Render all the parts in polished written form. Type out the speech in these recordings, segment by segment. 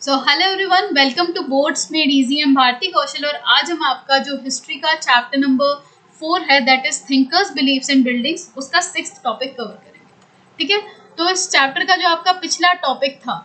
So hello everyone, welcome to boards made easy. Am Bharti Kaushal और आज हम आपका जो हिस्ट्री का चैप्टर नंबर 4 है that is thinkers beliefs and buildings, उसका 6th टॉपिक कवर करेंगे। ठीक है, तो इस चैप्टर का जो आपका पिछला टॉपिक था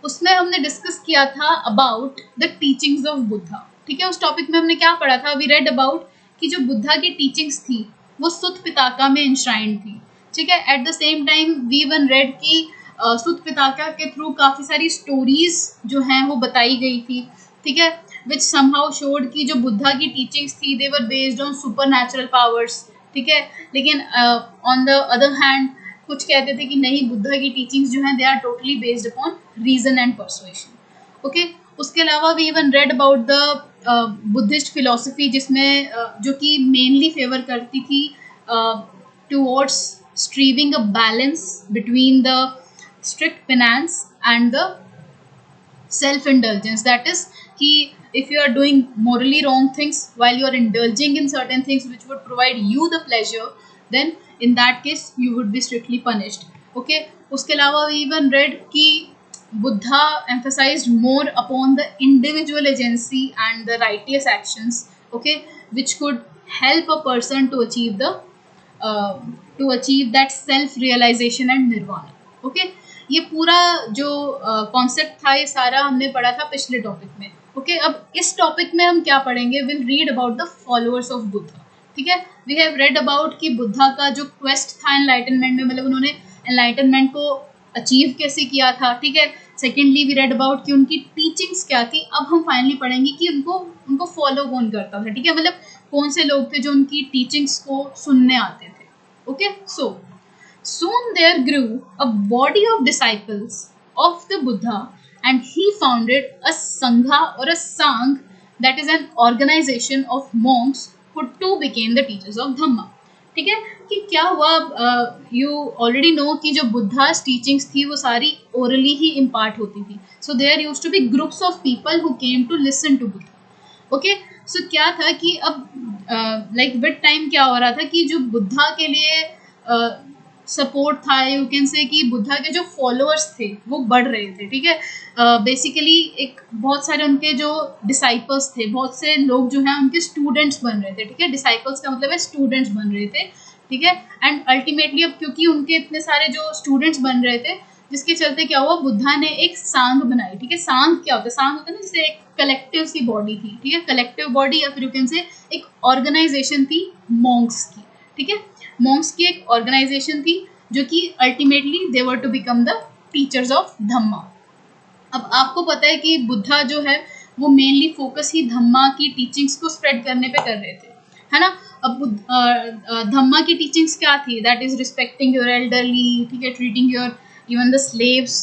उसमें हमने डिस्कस किया था about the teachings of Buddha. ठीक है, उस टॉपिक में हमने क्या पढ़ा था, वी रेड अबाउट कि जो बुद्धा की टीचिंग्स थी वो सुत्त पिताका में इंश्राइंड थी। ठीक है, at the same time we one read की सुत्त पिताका के थ्रू काफ़ी सारी स्टोरीज जो हैं वो बताई गई थी। ठीक है, विच समहाउ शोड कि जो बुद्धा की टीचिंग्स थी they were based on super natural powers. ठीक है, लेकिन ऑन द अदर हैंड कुछ कहते थे कि नहीं, बुद्धा की टीचिंग्स जो हैं they are totally based upon reason and persuasion. Okay, उसके अलावा we even read about the Buddhist philosophy जिसमें जो कि मेनली फेवर करती थी towards striving a balance between the strict penance and the self indulgence, that is कि if you are doing morally wrong things while you are indulging in certain things which would provide you the pleasure, then in that case you would be strictly punished. Okay, उसके अलावा we even read कि Buddha emphasized more upon the individual agency and the righteous actions, okay, which could help a person to achieve that self realization and nirvana. Okay, ये पूरा जो concept था ये सारा हमने पढ़ा था पिछले टॉपिक में। ओके, अब इस टॉपिक में हम क्या पढ़ेंगे, will read about the followers of Buddha. ठीक है, वी हैव रेड अबाउट कि बुद्धा का जो क्वेस्ट था एनलाइटनमेंट में, मतलब उन्होंने एनलाइटनमेंट को अचीव कैसे किया था। ठीक है, सेकेंडली वी रेड अबाउट कि उनकी टीचिंग्स क्या थी। अब हम फाइनली पढ़ेंगे कि उनको फॉलो कौन करता था। ठीक है, मतलब कौन से लोग थे जो उनकी टीचिंग्स को सुनने आते थे। Okay, so soon there grew a body of disciples of the Buddha and he founded a Sangha or a Sang, that is an organization of monks who too became the teachers of Dhamma. ठीक है, कि क्या हुआ, you already know कि जो बुद्धा's teachings थी वो सारी ओरली ही इम्पार्ट होती थी। So there used to be groups of people who came to listen to Buddha. Okay, so क्या था कि अब लाइक विद टाइम क्या हो रहा था कि जो बुद्धा के लिए सपोर्ट था, यू कैन से कि बुद्धा के जो फॉलोअर्स थे वो बढ़ रहे थे। ठीक है, बेसिकली एक बहुत सारे उनके जो डिसाइपल्स थे, बहुत से लोग जो हैं उनके स्टूडेंट्स बन रहे थे। ठीक है, डिसाइपल्स का मतलब है स्टूडेंट्स बन रहे थे। ठीक है, एंड अल्टीमेटली अब क्योंकि उनके इतने सारे जो स्टूडेंट्स बन रहे थे जिसके चलते क्या हुआ, बुद्धा ने एक सांग बनाई। ठीक है, सांग क्या होता है, सांग होता है ना जैसे एक कलेक्टिव सी बॉडी थी। ठीक है, कलेक्टिव बॉडी या फिर यू कैन से एक ऑर्गेनाइजेशन थी मॉन्क्स की। ठीक है, मॉन्क्स की एक ऑर्गेनाइजेशन थी जो कि ultimately they were to become the teachers of Dhamma. अब आपको पता है कि बुद्धा जो है वो मेनली फोकस ही धम्मा की टीचिंग्स को स्प्रेड करने पे कर रहे थे, है ना। अब धम्मा की टीचिंग्स क्या थी, that is respecting your elderly, ठीक है, treating your even the slaves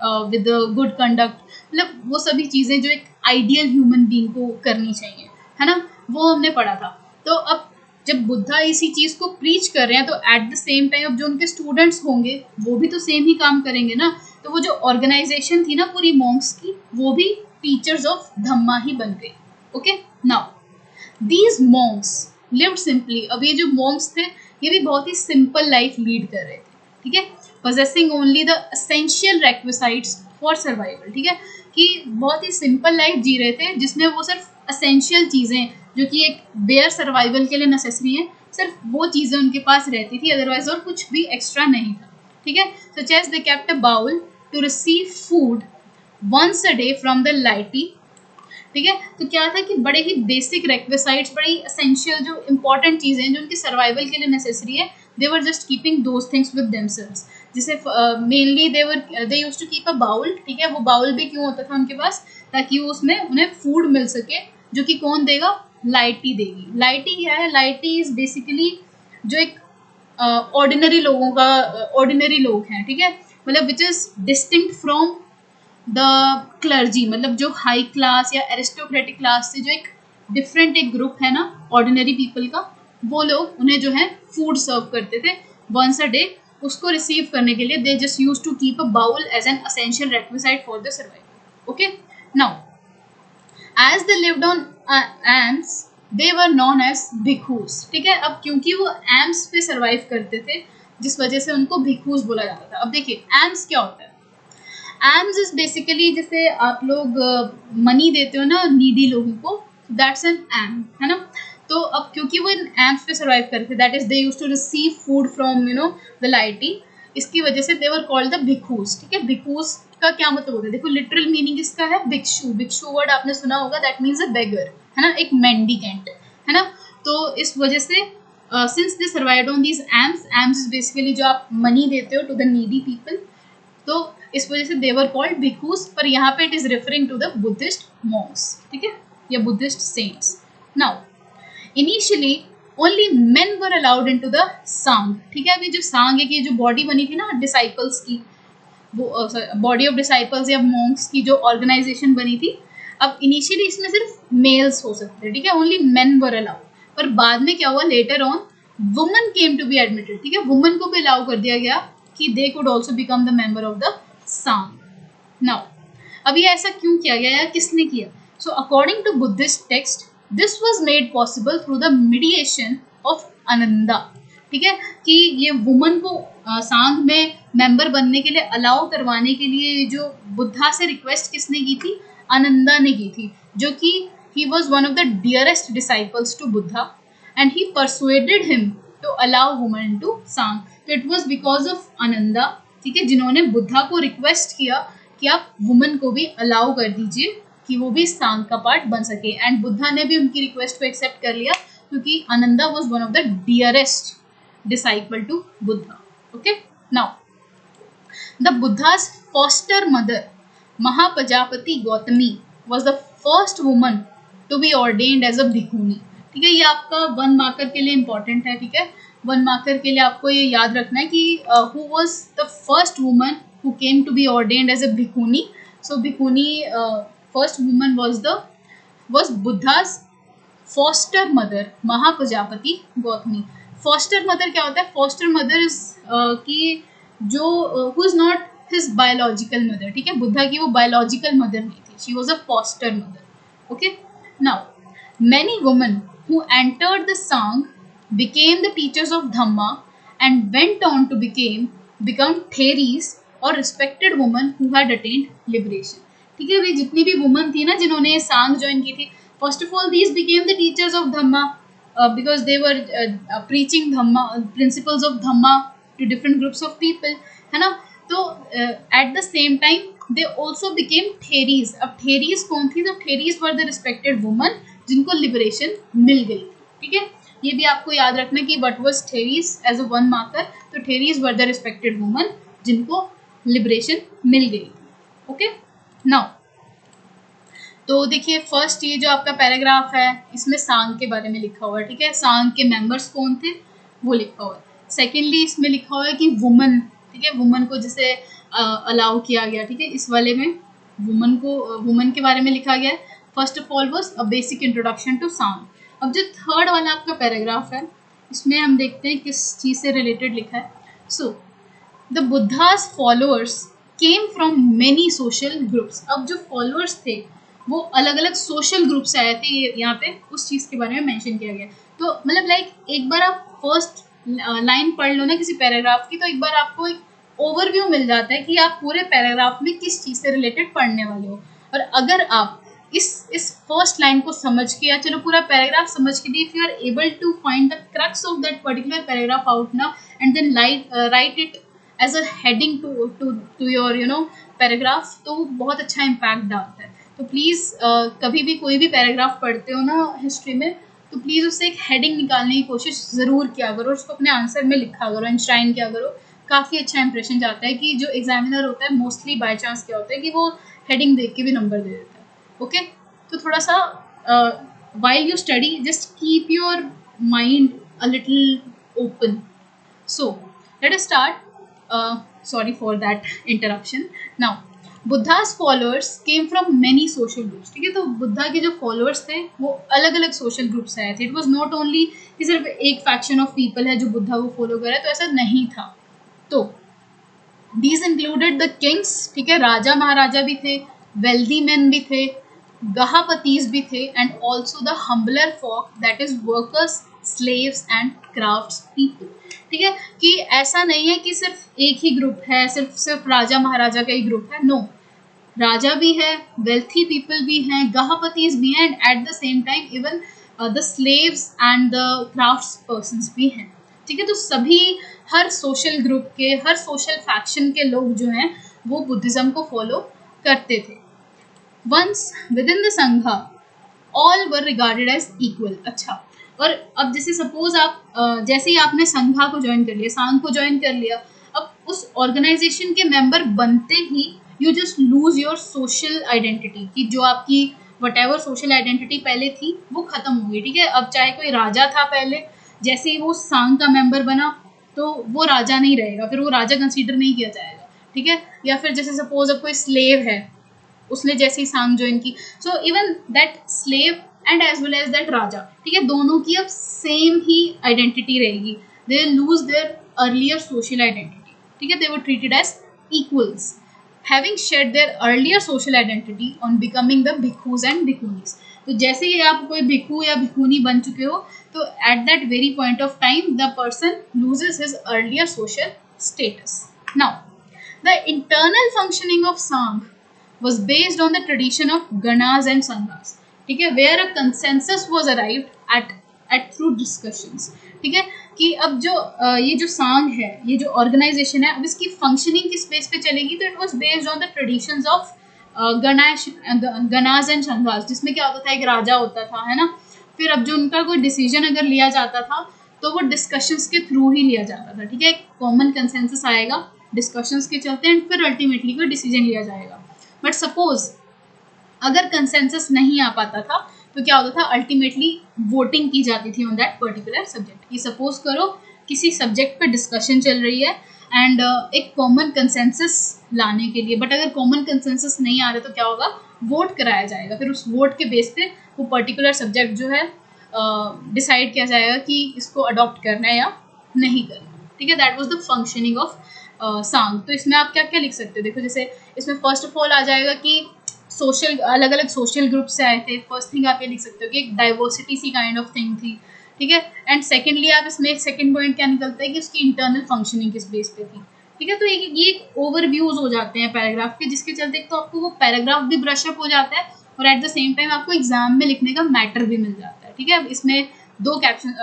with good conduct, मतलब वो सभी चीज़ें जो एक आइडियल ह्यूमन बीइंग को करनी चाहिए, है ना, वो हमने पढ़ा था। तो अब जब बुद्धा इसी चीज़ को प्रीच कर रहे हैं तो एट द सेम टाइम अब जो उनके स्टूडेंट्स होंगे वो भी तो सेम ही काम करेंगे ना। तो वो जो ऑर्गेनाइजेशन थी ना पूरी मॉन्क्स की, वो भी टीचर्स ऑफ धम्मा ही बन गई। Okay, now these Monks lived simply. अब ये जो मॉन्क्स थे ये भी बहुत ही सिंपल लाइफ लीड कर रहे थे। ठीक है, possessing only the essential requisites for survival. ठीक है, कि बहुत ही सिंपल लाइफ जी रहे थे जिसमें वो सिर्फ एसेंशियल चीज़ें जो कि एक बेयर सर्वाइवल के लिए नेसेसरी है, सिर्फ वो चीज़ें उनके पास रहती थी, अदरवाइज और कुछ भी एक्स्ट्रा नहीं था। ठीक है, such as they kept a bowl to receive food once a day from the laity. ठीक है, तो क्या था कि बड़े ही बेसिक रिक्विजिट्स, बड़ी एसेंशियल जो इंपॉर्टेंट चीज़ें जो उनके सर्वाइवल के लिए नेसेसरी है, they were just keeping those things with themselves. जैसे mainly they used to keep a bowl. ठीक है, वो बाउल भी क्यों होता था उनके पास, ताकि वो उसमें उन्हें फूड मिल सके, जो कि कौन देगा, लाइटी देगी। लाइटी क्या है, लाइटी इज बेसिकली जो एक ऑर्डिनरी लोगों का, ऑर्डिनरी लोग हैं। ठीक है, मतलब which is distinct from the clergy, मतलब जो हाई क्लास या एरिस्टोक्रेटिक क्लास से जो एक डिफरेंट एक ग्रुप है ना ऑर्डिनरी पीपल का, वो लोग उन्हें जो है फूड सर्व करते थे वंस अ डे। उसको रिसीव करने के लिए they just use to keep a bowl as an essential requisite for the survival. Okay, now as they lived on alms they were known as bhikkhus. ठीक है, अब क्योंकि वो एम्स पे सर्वाइव करते थे जिस वजह से उनको भिखूस बोला जाता था। अब देखिए एम्स क्या होता है, एम्स इज बेसिकली जैसे आप लोग मनी देते हो ना नीडी लोगों को, दैट्स एन एम, है ना। तो अब क्योंकि वो इन एम्स पे सर्वाइव करते, that is they used to receive food from the laity, इसकी वजह से दे वर कॉल्ड द भिखूस। ठीक है, भिखूस का क्या मतलब होता है, देखो लिटरल मीनिंग इसका है भिक्षु। भिक्षु वर्ड आपने सुना होगा, दैट मीन्स अ बेगर, है ना, एक मेंडिकेंट, है ना। तो इस वजह से since they survived on these AIIMS, AIIMS is basically जो आप मनी देते हो टू द नीडी पीपल, तो इस वजह से देवर कॉल्ड भिखूस, पर यहाँ पे it is referring to the Buddhist monks, ठीक है, या Buddhist saints. Now initially only men were allowed into the sangh. ठीक है, अभी जो सांग है कि जो बॉडी बनी थी ना डिसाइपल्स की, वो बॉडी ऑफ डिसाइपल्स या मॉन्क्स की जो ऑर्गेनाइजेशन बनी थी, अब इनिशियली इसमें सिर्फ मेल्स हो सकते थे, ठीक है, ओनली मेन वर अलाउड। पर बाद में क्या हुआ, later on woman came to be admitted. ठीक है, वुमन को भी अलाउ कर दिया गया कि they could also become the member of the sangh. Now अब ये ऐसा क्यों किया गया या किसने किया? So according to Buddhist text this was made possible through the mediation of Ananda. ठीक है, कि ये वुमन को सांग में मेंबर बनने के लिए अलाउ करवाने के लिए जो बुद्धा से रिक्वेस्ट किसने की थी? आनंदा ने की थी, जो कि he was one of the dearest disciples to Buddha and he persuaded him to allow women to sang. तो it was because of Ananda, ठीक है, जिन्होंने बुद्धा को रिक्वेस्ट किया कि आप वुमन को भी अलाउ कर दीजिए कि वो भी सांग का पार्ट बन सके, एंड बुद्धा ने भी उनकी रिक्वेस्ट को एक्सेप्ट कर लिया क्योंकि Ananda was one of the dearest disciple to Buddha. Okay, now the Buddha's foster mother Mahaprajapati Gautami was the first woman to be ordained as a bhikkhuni. ठीक है, ये आपका 1 मार्कर के लिए इंपॉर्टेंट है। ठीक है, 1 मार्कर के लिए आपको ये याद रखना है कि who was the first woman who came to be ordained as a भिखुनी। So भिखुनी first woman was Buddha's foster mother Mahaprajapati Gautami. foster mother क्या होता है? foster mother is कि जो who is not his biological mother। ठीक है, बुद्धा की वो बायोलॉजिकल मदर नहीं थी, she was a foster mother। Okay, now many women who entered the Sangh became the teachers of Dhamma and went on to become theris or respected women who had attained liberation। ठीक है, वे जितनी भी woman थी ना जिन्होंने सांग join की थी, first of all these became the teachers of Dhamma because they were preaching dhamma principles of dhamma to different groups of people, है ना। तो at the same time they also became theris। अब theris कौन थी? तो theris were the respected women जिनको liberation मिल गई। ठीक है, ये भी आपको याद रखना कि what was theris as a 1 marker। तो theris were the respected women जिनको liberation मिल गई। ओके, नाउ तो देखिए फर्स्ट ये जो आपका पैराग्राफ है इसमें सांग के बारे में लिखा हुआ है। ठीक है, सांग के मेंबर्स कौन थे वो लिखा हुआ है। सेकेंडली इसमें लिखा हुआ है कि वुमन, ठीक है, वुमन को जैसे अलाउ किया गया। ठीक है, इस वाले में वुमन के बारे में लिखा गया है। First of all was a basic introduction to sangh. अब जो थर्ड वाला आपका पैराग्राफ है इसमें हम देखते हैं किस चीज़ से रिलेटेड लिखा है। So the Buddha's followers came from many social groups. अब जो फॉलोअर्स थे वो अलग अलग सोशल ग्रुप से आए थे, यहाँ पे उस चीज़ के बारे में मेंशन किया गया। तो मतलब लाइक एक बार आप फर्स्ट लाइन पढ़ लो ना किसी पैराग्राफ की, तो एक बार आपको एक ओवरव्यू मिल जाता है कि आप पूरे पैराग्राफ में किस चीज़ से रिलेटेड पढ़ने वाले हो। और अगर आप इस फर्स्ट लाइन को समझ के, या चलो पूरा पैराग्राफ समझ के, if you are able to find the crux of that particular paragraph out ना and then write it as a heading to your paragraph, तो बहुत अच्छा इम्पैक्ट डालता है। तो प्लीज़ कभी भी कोई भी पैराग्राफ पढ़ते हो ना हिस्ट्री में, तो प्लीज़ उससे एक हेडिंग निकालने की कोशिश ज़रूर किया करो, उसको अपने आंसर में लिखा करो, एंश्राइन किया करो। काफ़ी अच्छा इंप्रेशन जाता है कि जो एग्जामिनर होता है मोस्टली बाय चांस क्या होता है कि वो हेडिंग देख के भी नंबर दे देता है। ओके, तो थोड़ा सा while you study just keep your mind a little open। So let us start। Sorry for that interruption। Now बुद्धा's followers came from many social groups। ठीक है, तो बुद्धा के जो फॉलोअर्स थे वो अलग अलग सोशल ग्रुप से आए थे। इट वॉज नॉट ओनली कि सिर्फ एक फैक्शन ऑफ पीपल है जो बुद्धा को फॉलो कर रहा है, तो ऐसा नहीं था। तो दीज इंक्लूडेड द किंग्स, ठीक है, राजा महाराजा भी थे, वेल्दी मैन भी थे, गहापतीज भी थे, and also the humbler folk that is workers, slaves and crafts people. ठीक है, कि ऐसा नहीं है कि सिर्फ एक ही ग्रुप है, सिर्फ राजा महाराजा का ही ग्रुप है, नो, राजा भी है, वेल्थी पीपल भी हैं, गहापतीज भी हैं, and eight the same time even the slaves and the crafts persons भी हैं। ठीक है, तो सभी, हर सोशल ग्रुप के, हर सोशल फैक्शन के लोग जो हैं वो बुद्धिज्म को फॉलो करते थे। Once within the sangha all were regarded as equal. अच्छा, और अब जैसे सपोज आप जैसे ही आपने संघा को ज्वाइन कर लिया, सांग को ज्वाइन कर लिया, अब उस ऑर्गेनाइजेशन के मेंबर बनते ही you just lose your social identity, कि जो आपकी वट एवर सोशल आइडेंटिटी पहले थी वो खत्म हो गई। ठीक है, अब चाहे कोई राजा था पहले, जैसे ही वो सांग का मेंबर बना तो वो राजा नहीं रहेगा, फिर वो राजा कंसीडर नहीं किया जाएगा। ठीक है, या फिर जैसे सपोज अब कोई स्लेव है, उसने जैसे ही सांग ज्वाइन की, so even that slave and as well as that raja, ठीक है, दोनों की अब सेम ही आइडेंटिटी रहेगी, they lose their earlier social identity. ठीक है, they were treated as equals having shed their earlier social identity on becoming the bhikkhus and bhikkhunis। तो जैसे ही आप कोई भिक्खु या भिक्खुनी बन चुके हो, तो at that very point of time the person loses his earlier social status। Now, the internal functioning of Sangh was based on the tradition of Ganas and Sanghas। ठीक है, where a consensus was arrived at through discussions। ठीक है, कि अब जो ये जो सांग है, ये जो ऑर्गेनाइजेशन है, अब इसकी फंक्शनिंग किस बेस पे चलेगी, तो it was based on the traditions of ganas and sanghas, जिसमें क्या होता था, एक राजा होता था, है ना, फिर अब जो उनका कोई डिसीजन अगर लिया जाता था तो वो डिस्कशंस के थ्रू ही लिया जाता था। ठीक है, कॉमन कंसेंसस आएगा डिस्कशंस के चलते एंड फिर अल्टीमेटली कोई डिसीजन लिया जाएगा। बट सपोज अगर कंसेंसस नहीं आ पाता था तो क्या होता था, अल्टीमेटली वोटिंग की जाती थी ऑन दैट पर्टिकुलर सब्जेक्ट। कि सपोज करो किसी सब्जेक्ट पे डिस्कशन चल रही है एंड एक कॉमन कंसेंसस लाने के लिए, बट अगर कॉमन कंसेंसस नहीं आ रहा तो क्या होगा, वोट कराया जाएगा, फिर उस वोट के बेस पे वो पर्टिकुलर सब्जेक्ट जो है डिसाइड किया जाएगा कि इसको अडॉप्ट करना है या नहीं करना। ठीक है, that was the functioning of सांग। तो इसमें आप क्या क्या लिख सकते हो, देखो जैसे इसमें फर्स्ट ऑफ ऑल आ जाएगा कि सोशल, अलग अलग सोशल ग्रुप से आए थे। फर्स्ट थिंग आप ये लिख सकते हो कि एक डाइवर्सिटी सी काइंड ऑफ थिंग थी। ठीक है, एंड सेकेंडली आप इसमें एक सेकेंड पॉइंट क्या निकलता है कि उसकी इंटरनल फंक्शनिंग किस बेस पे थी। ठीक है, तो ये एक ओवरव्यूज हो जाते हैं पैराग्राफ के, जिसके चलते एक तो आपको वो पैराग्राफ भी ब्रशअप हो जाता है और एट द सेम टाइम आपको एग्जाम में लिखने का मैटर भी मिल जाता है। ठीक है, इसमें दो कैप्शन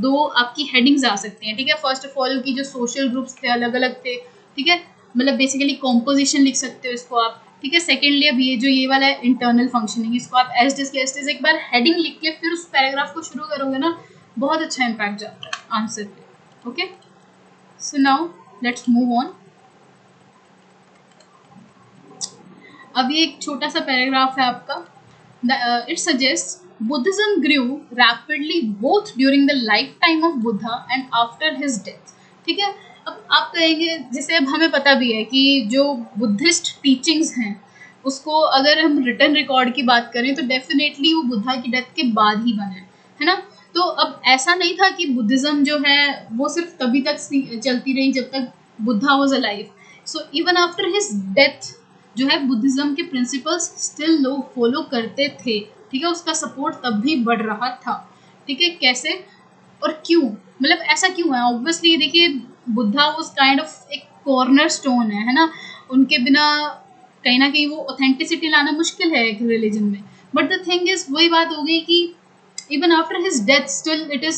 दो आपकी हेडिंग्स आ सकती हैं। ठीक है, फर्स्ट ऑफ ऑल की जो सोशल ग्रुप्स थे अलग अलग थे। ठीक है, मतलब बेसिकली कॉम्पोजिशन लिख सकते हो इसको आप। ठीक है, सेकेंडली अब ये वाला है इंटरनल फंक्शनिंग, इसको आप एज डिस्कस्ड एक बार हेडिंग लिख के फिर उस पैराग्राफ को शुरू करोगे ना, बहुत अच्छा इम्पैक्ट जाता है आंसर पे। Okay, so now let's move on. अब ये एक छोटा सा पैराग्राफ है आपका। It suggest Buddhism grew rapidly both during the lifetime of Buddha and after his death. ठीक है, अब आप कहेंगे, जैसे अब हमें पता भी है कि जो बुद्धिस्ट टीचिंग्स हैं उसको अगर हम रिटन रिकॉर्ड की बात करें तो डेफिनेटली वो बुद्धा की डेथ के बाद ही बने, है ना। तो अब ऐसा नहीं था कि बुद्धिज्म जो है वो सिर्फ तभी तक चलती रही जब तक Buddha was alive. So even after his death जो है बुद्धिज्म के प्रिंसिपल्स स्टिल लोग फॉलो करते थे। ठीक है, उसका सपोर्ट तब भी बढ़ रहा था। ठीक है, कैसे और क्यों, मतलब ऐसा क्यों है? ऑब्वियसली देखिए, बुद्धा वाज काइंड ऑफ एक कॉर्नर स्टोन है ना, उनके बिना कहीं ना कहीं वो ऑथेंटिसिटी लाना मुश्किल है एक रिलीजन में। बट द थिंग इज, वही बात हो गई कि even after his death still it is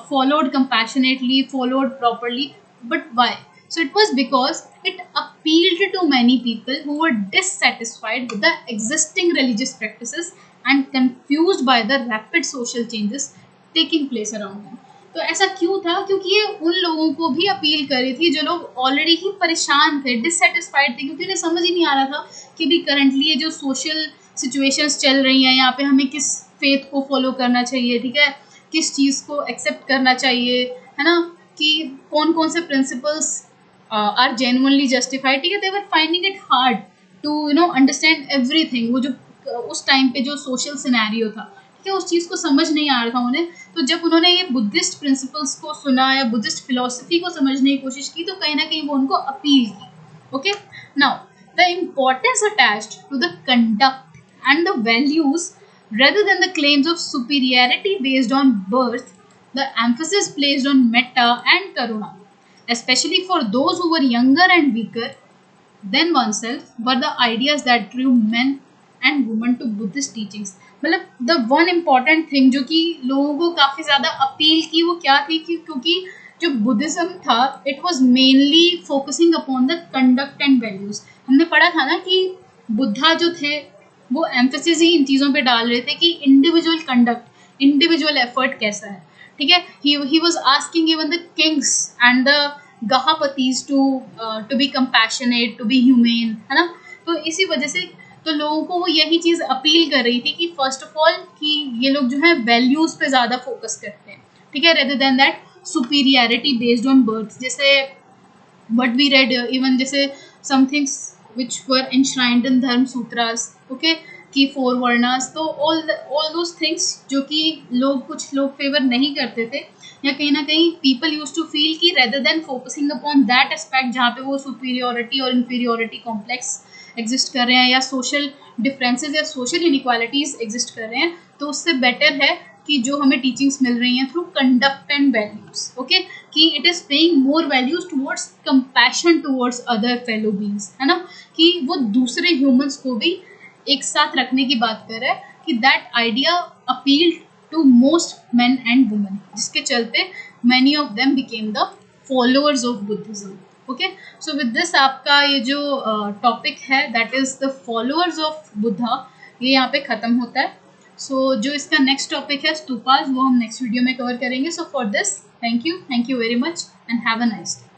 followed compassionately, followed properly. But why? So it was because it appealed to many people who were dissatisfied with the existing religious practices and confused by the rapid social changes taking place around them। तो ऐसा क्यों था? क्योंकि ये उन लोगों को भी अपील कर रही थी जो लोग ऑलरेडी ही परेशान थे, डिससेटिस्फाइड थे, क्योंकि उन्हें समझ ही नहीं आ रहा था कि भी करंटली ये जो सोशल सिचुएशंस चल रही हैं यहाँ पे हमें किस फेथ को फॉलो करना चाहिए। ठीक है, किस चीज़ को एक्सेप्ट करना चाहिए, है ना, कि कौन कौन से प्रिंसिपल्स आर जेन्युइनली जस्टिफाइड। ठीक है, they were finding it hard to understand everything. वो जो उस टाइम पे जो सोशल सिनेरियो था, ठीक है, उस चीज़ को समझ नहीं आ रहा था उन्हें। तो जब उन्होंने ये बुद्धिस्ट प्रिंसिपल्स को सुना या बुद्धिस्ट फिलोसफी को समझने की कोशिश की तो कहीं ना कहीं वो उनको अपील की। Okay, now the importance attached to the conduct and the values rather than the claims of superiority based on birth the emphasis placed on metta and karuna, especially for those who were younger and weaker than oneself, were the ideas that drew men and women to Buddhist teachings. मतलब the one important thing जो कि लोगों को काफ़ी ज़्यादा appeal की वो क्या थी कि क्योंकि जो बुद्धिज्म था it was mainly focusing upon the conduct and values. हमने पढ़ा था ना कि बुद्धा जो थे वो एम्फेसिस ही इन चीज़ों पे डाल रहे थे कि इंडिविजुअल कंडक्ट, इंडिविजुअल एफर्ट कैसा है. ठीक है, he was asking even the kings and the gahapatis to be compassionate, to be humane, है ना. तो इसी वजह से तो लोगों को वो यही चीज़ अपील कर रही थी कि फर्स्ट ऑफ ऑल कि ये लोग जो है वैल्यूज़ पे ज़्यादा फोकस करते हैं. ठीक है, rather than that superiority based on birth. जैसे what we read even जैसे some things which were enshrined in धर्म सूत्रास, ओके, कि 4 वर्णास, तो all those things जो कि कुछ लोग फेवर नहीं करते थे, या कहीं ना कहीं पीपल यूज टू फील कि rather than focusing upon that aspect जहाँ पे वो सुपीरियोरिटी और इन्फीरियोरिटी कॉम्प्लेक्स एग्जिस्ट कर रहे हैं या सोशल डिफरेंसेस या सोशल इनइक्वालिटीज़ एग्जिस्ट कर रहे हैं, तो उससे बेटर है कि जो हमें टीचिंग्स मिल रही हैं through conduct and values, okay, कि it is paying more values towards compassion towards other fellow beings, है ना, कि वो दूसरे ह्यूमंस को भी एक साथ रखने की बात कर रहा है, कि that idea appealed to most men and women, जिसके चलते many of them became the followers of Buddhism. Okay, so with this आपका ये जो टॉपिक है that is the followers of Buddha, ये यहाँ पे ख़त्म होता है. सो जो इसका नेक्स्ट टॉपिक है स्तूपास, वो हम नेक्स्ट वीडियो में कवर करेंगे. So for this thank you very much and have a nice day.